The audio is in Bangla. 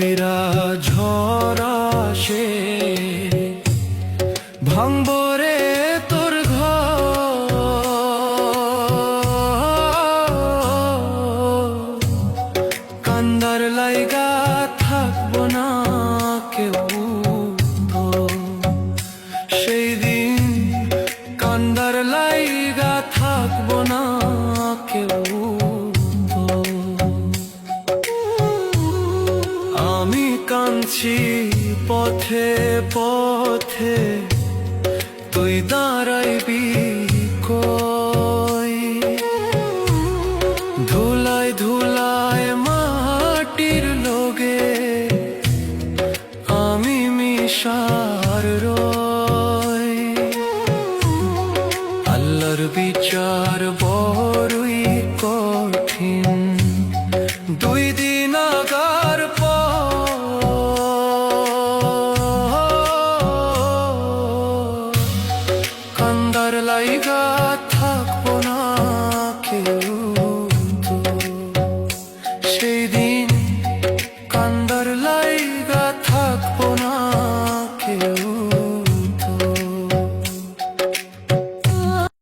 বইরা ঝরা সে ভাঙবো রে তোর ঘর, কান্দার লাইগা থাকবো না কেউ তো, সেই দিন কান্দার লাইগা থাকবো না কেউ তো। আমি কাঁদছি পথে পথে, তুই দাঁড়াইবি কই? ধুলায় ধুলায় মাটির লোগে আমি মিশার রই। আল্লাহর বিচার বড়ই কঠিন, দুই